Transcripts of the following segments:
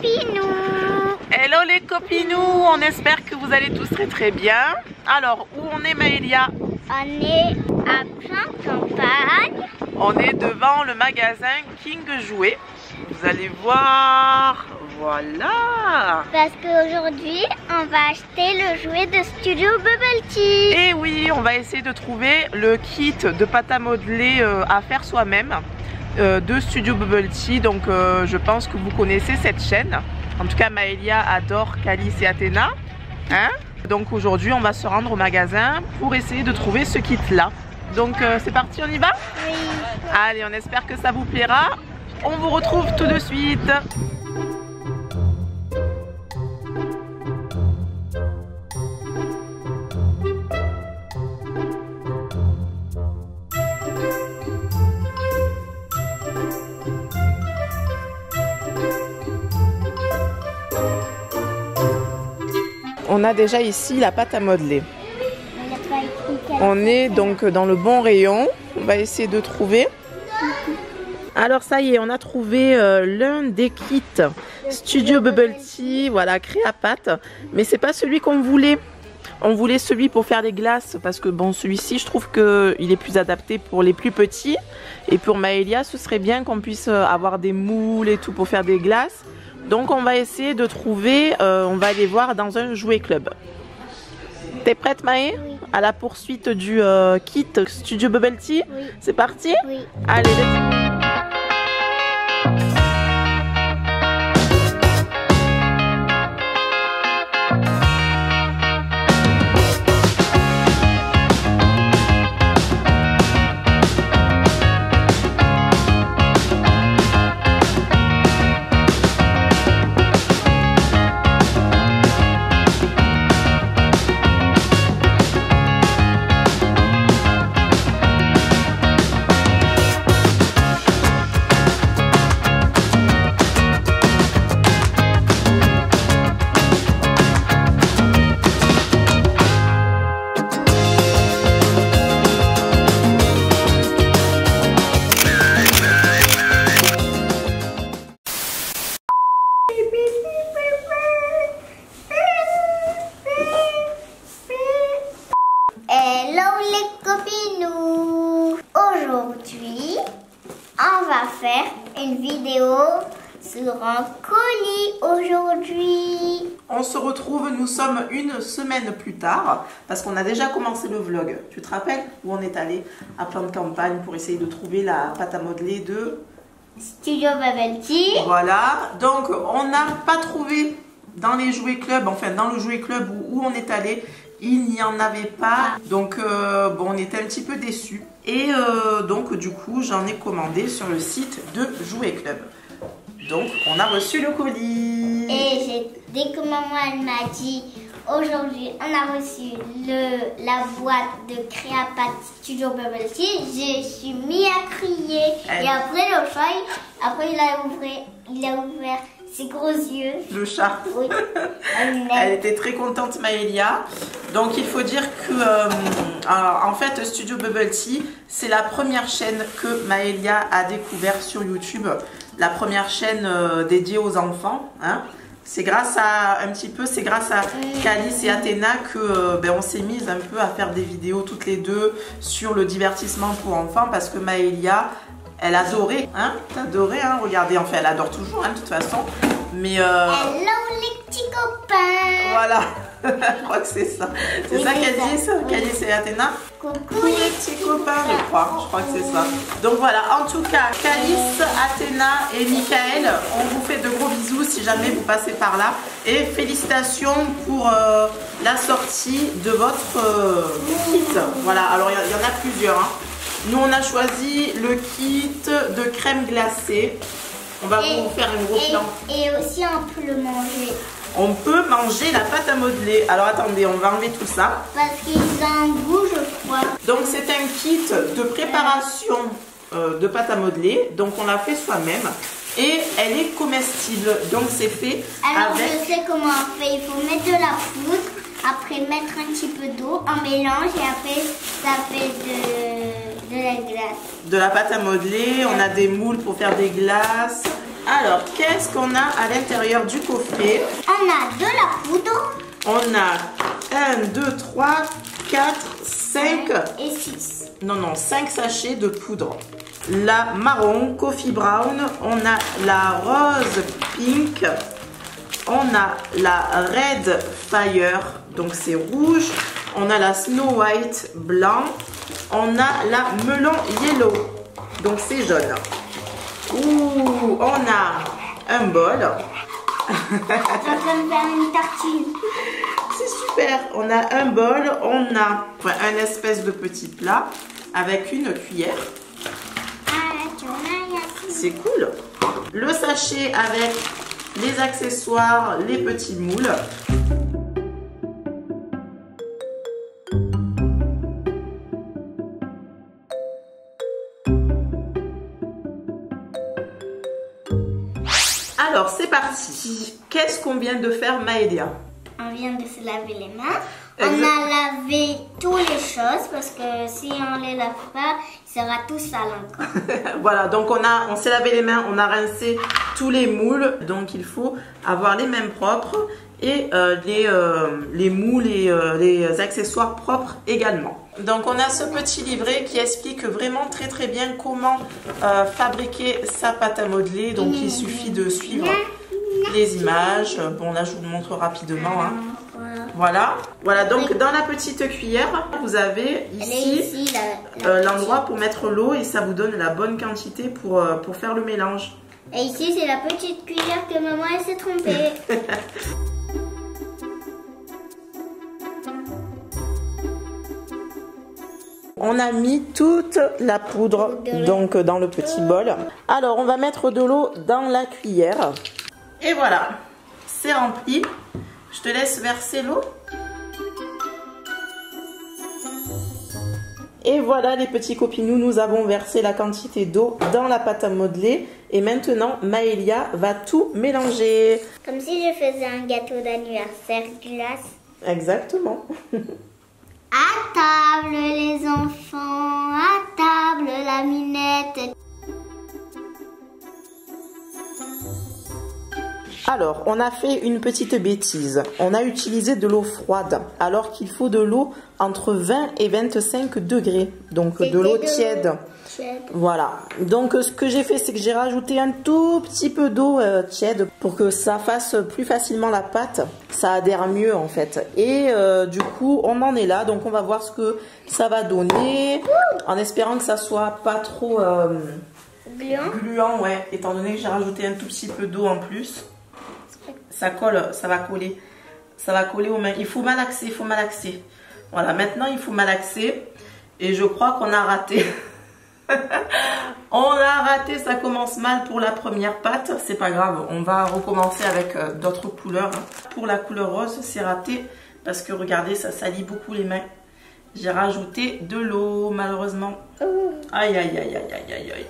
copinous. Hello les copinous, on espère que vous allez tous très bien. Alors, où on est Maëlia? On est à plein campagne. On est devant le magasin King Jouets. Vous allez voir, voilà. Parce qu'aujourd'hui, on va acheter le jouet de Studio Bubble Tea. Et oui, on va essayer de trouver le kit de pâte à modeler à faire soi-même de Studio Bubble Tea. Donc je pense que vous connaissez cette chaîne. En tout cas, Maëlia adore Calice et Athéna. Hein? Donc aujourd'hui, on va se rendre au magasin pour essayer de trouver ce kit-là. Donc c'est parti, on y va? Oui. Allez, on espère que ça vous plaira. On vous retrouve tout de suite. On a déjà ici la pâte à modeler. On est donc dans le bon rayon. On va essayer de trouver. Alors ça y est, on a trouvé l'un des kits Studio Bubble Tea, voilà, Créapâte. Mais c'est pas celui qu'on voulait. On voulait celui pour faire les glaces parce que bon, celui-ci, je trouve qu'il est plus adapté pour les plus petits. Et pour Maëlia, ce serait bien qu'on puisse avoir des moules et tout pour faire des glaces. Donc on va essayer de trouver, on va aller voir dans un jouet club. T'es prête Maë? Oui. À la poursuite du kit Studio Bubble Tea? Oui. C'est parti? Oui. Allez, let's go. Hello les copinous. Aujourd'hui, on va faire une vidéo sur un colis aujourd'hui. On se retrouve, nous sommes une semaine plus tard parce qu'on a déjà commencé le vlog. Tu te rappelles où on est allé à plein de campagne pour essayer de trouver la pâte à modeler de Studio Bubble Tea. Voilà, donc on n'a pas trouvé dans les jouets clubs, enfin dans le jouet club où on est allé, il n'y en avait pas. Donc bon, on était un petit peu déçus. Et donc du coup, j'en ai commandé sur le site de Jouet Club. Donc on a reçu le colis. Et dès que maman elle m'a dit aujourd'hui on a reçu la boîte de Créapâte Studio Bubble Tea, je suis mis à crier. Et après le chat, après il a ouvert ses gros yeux. Le chat. Oui. Elle était très contente Maëlia. Donc il faut dire que alors, en fait Studio Bubble Tea, c'est la première chaîne que Maëlia a découvert sur YouTube. La première chaîne dédiée aux enfants. Hein. C'est grâce à c'est grâce à Calice et Athéna que on s'est mise un peu à faire des vidéos toutes les deux sur le divertissement pour enfants parce que Maëlia, elle adorait, hein, t'adorais, hein, regardez, enfin elle adore toujours, hein, de toute façon, mais hello les petits copains. Voilà, je crois que c'est ça. C'est oui, ça qu'elle dit, ça, Calice et Athéna. Coucou les petits copains, je crois que c'est ça. Donc voilà, en tout cas, Calice, Athéna et Michael, on vous fait de gros bisous si jamais vous passez par là. Et félicitations pour la sortie de votre kit. Voilà, alors il y en a plusieurs. Hein. Nous, on a choisi le kit de crème glacée. On va vous faire une grosse plan. Et aussi, on peut le manger. On peut manger la pâte à modeler. Alors attendez, on va enlever tout ça. Parce qu'ils ont un goût, je crois. Donc c'est un kit de préparation de pâte à modeler. Donc on l'a fait soi-même. Et elle est comestible. Donc c'est fait alors, avec... je sais comment on fait. Il faut mettre de la poudre. Après mettre un petit peu d'eau. On mélange et après ça fait de la glace. De la pâte à modeler. On a des moules pour faire des glaces. Alors, qu'est-ce qu'on a à l'intérieur du coffret? On a de la poudre. On a 1, 2, 3, 4, 5 et 6. Non, non, 5 sachets de poudre. La marron, coffee brown. On a la rose pink. On a la red fire, donc c'est rouge. On a la snow white blanc. On a la melon yellow, donc c'est jaune. Ouh, on a un bol. Je vais faire une tartine. C'est super. On a un bol, on a un espèce de petit plat avec une cuillère. C'est cool. Le sachet avec les accessoires, les petits moules. Alors, c'est parti. Qu'est-ce qu'on vient de faire, Maëlia? On vient de se laver les mains. On a lavé toutes les choses parce que si on les lave pas, il sera tout sale encore. Voilà, donc on s'est lavé les mains, on a rincé tous les moules. Donc, il faut avoir les mains propres et les moules et les accessoires propres également. Donc, on a ce petit livret qui explique vraiment très très bien comment fabriquer sa pâte à modeler. Donc, il suffit de suivre les images. Bon, là, je vous montre rapidement. Hein. Voilà, donc dans la petite cuillère, vous avez ici l'endroit pour mettre l'eau et ça vous donne la bonne quantité pour faire le mélange. Et ici, c'est la petite cuillère que maman elle s'est trompée. On a mis toute la poudre donc dans le petit bol. Alors, on va mettre de l'eau dans la cuillère. Et voilà, c'est rempli. Je te laisse verser l'eau. Et voilà les petits copinous, nous avons versé la quantité d'eau dans la pâte à modeler. Et maintenant, Maëlia va tout mélanger. Comme si je faisais un gâteau d'anniversaire glace. Exactement. À table les enfants, à table la minette. Alors, on a fait une petite bêtise. On a utilisé de l'eau froide, alors qu'il faut de l'eau entre 20 et 25 degrés. Donc, de l'eau tiède. Voilà. Donc, ce que j'ai fait, c'est que j'ai rajouté un tout petit peu d'eau tiède pour que ça fasse plus facilement la pâte. Ça adhère mieux, en fait. Et du coup, on en est là. Donc, on va voir ce que ça va donner. En espérant que ça soit pas trop gluant, ouais. Étant donné que j'ai rajouté un tout petit peu d'eau en plus. Ça colle, ça va coller. Ça va coller aux mains. Il faut malaxer, il faut malaxer. Voilà, maintenant il faut malaxer. Et je crois qu'on a raté. On a raté, ça commence mal pour la première pâte. C'est pas grave, on va recommencer avec d'autres couleurs. Pour la couleur rose, c'est raté. Parce que regardez, ça salit beaucoup les mains. J'ai rajouté de l'eau, malheureusement. Aïe, aïe, aïe, aïe, aïe, aïe, aïe.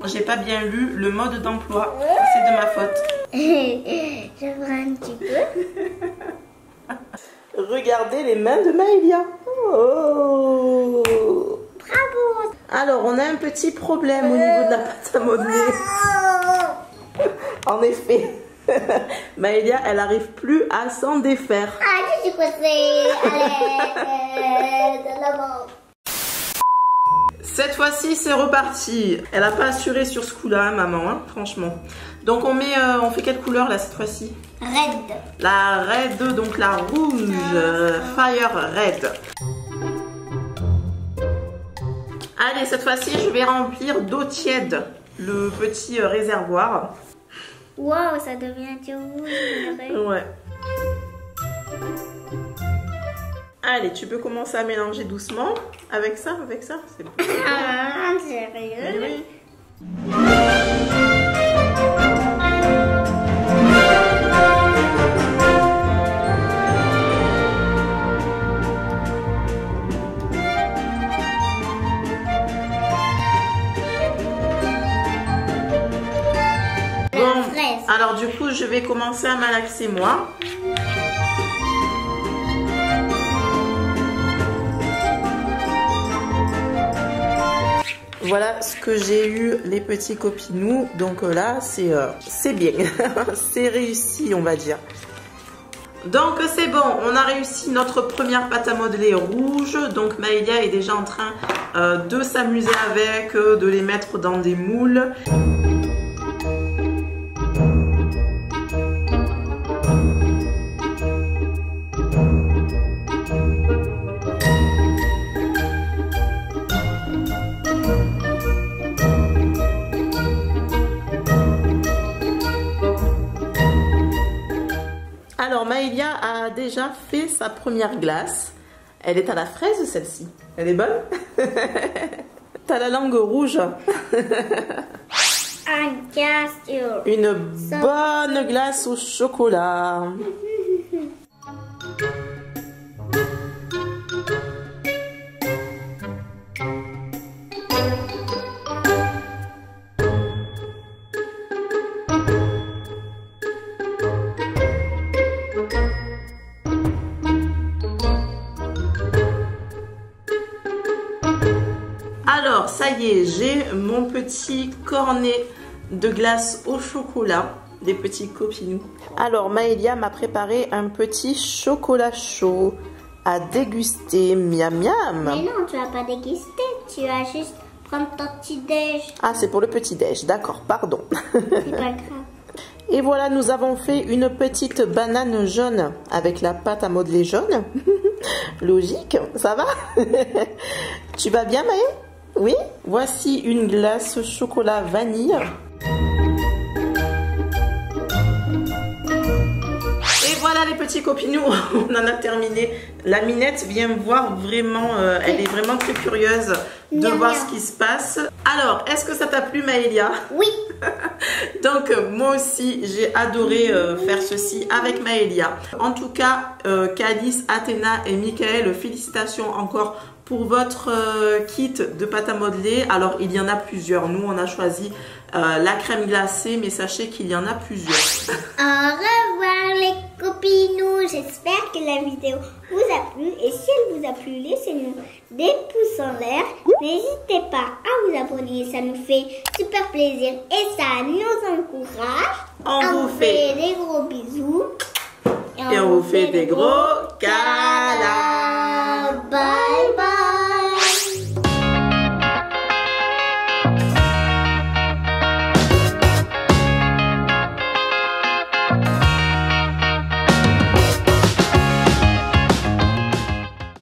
J'ai pas bien lu le mode d'emploi, c'est de ma faute. Je prends un petit peu. Regardez les mains de Maëlia. Oh. Bravo. Alors, on a un petit problème au niveau de la pâte à modeler. En effet, Maëlia, elle n'arrive plus à s'en défaire. Ah, je suis coincée. Allez, de l'avant. Cette fois-ci, c'est reparti. Elle n'a pas assuré sur ce coup-là, maman, hein, franchement. Donc, on fait quelle couleur là cette fois-ci? Red. La red, donc la rouge. Fire red. Allez, cette fois-ci, je vais remplir d'eau tiède le petit réservoir. Waouh, ça devient tout rouge. Ouais. Allez, tu peux commencer à mélanger doucement. Avec ça, c'est bon. Ah, sérieux? Oui. Bon, alors du coup, je vais commencer à malaxer moi. voilà ce que j'ai eu les petits copinous. Donc là c'est bien, c'est réussi on va dire. Donc c'est bon, on a réussi notre première pâte à modeler rouge. Donc Maëlia est déjà en train de s'amuser avec, de les mettre dans des moules. Alors Maëlia a déjà fait sa première glace. Elle est à la fraise celle-ci. Elle est bonne? T'as la langue rouge. Une bonne glace au chocolat. Alors, ça y est, j'ai mon petit cornet de glace au chocolat, des petits copinous. Alors, Maëlia m'a préparé un petit chocolat chaud à déguster. Miam miam. Mais non, tu vas pas déguster, tu vas juste prendre ton petit déj. Ah, c'est pour le petit déj, d'accord, pardon. C'est pas grave. Et voilà, nous avons fait une petite banane jaune avec la pâte à modeler jaune. Logique, ça va? Tu vas bien, Maë? Oui, voici une glace chocolat vanille. Et voilà les petits copinous, on en a terminé. La Minette vient me voir vraiment, elle est vraiment très curieuse de voir ce qui se passe. Alors, est-ce que ça t'a plu Maëlia? Oui. Donc moi aussi j'ai adoré faire ceci avec Maëlia. En tout cas, Calice, Athéna et Michael, félicitations encore pour votre kit de pâte à modeler. Alors il y en a plusieurs, nous on a choisi la crème glacée, mais sachez qu'il y en a plusieurs. Au revoir les copinous, j'espère que la vidéo vous a plu et si elle vous a plu, laissez-nous des pouces en l'air. N'hésitez pas à vous abonner, ça nous fait super plaisir et ça nous encourage. On vous fait des gros bisous et on vous fait des gros câlins.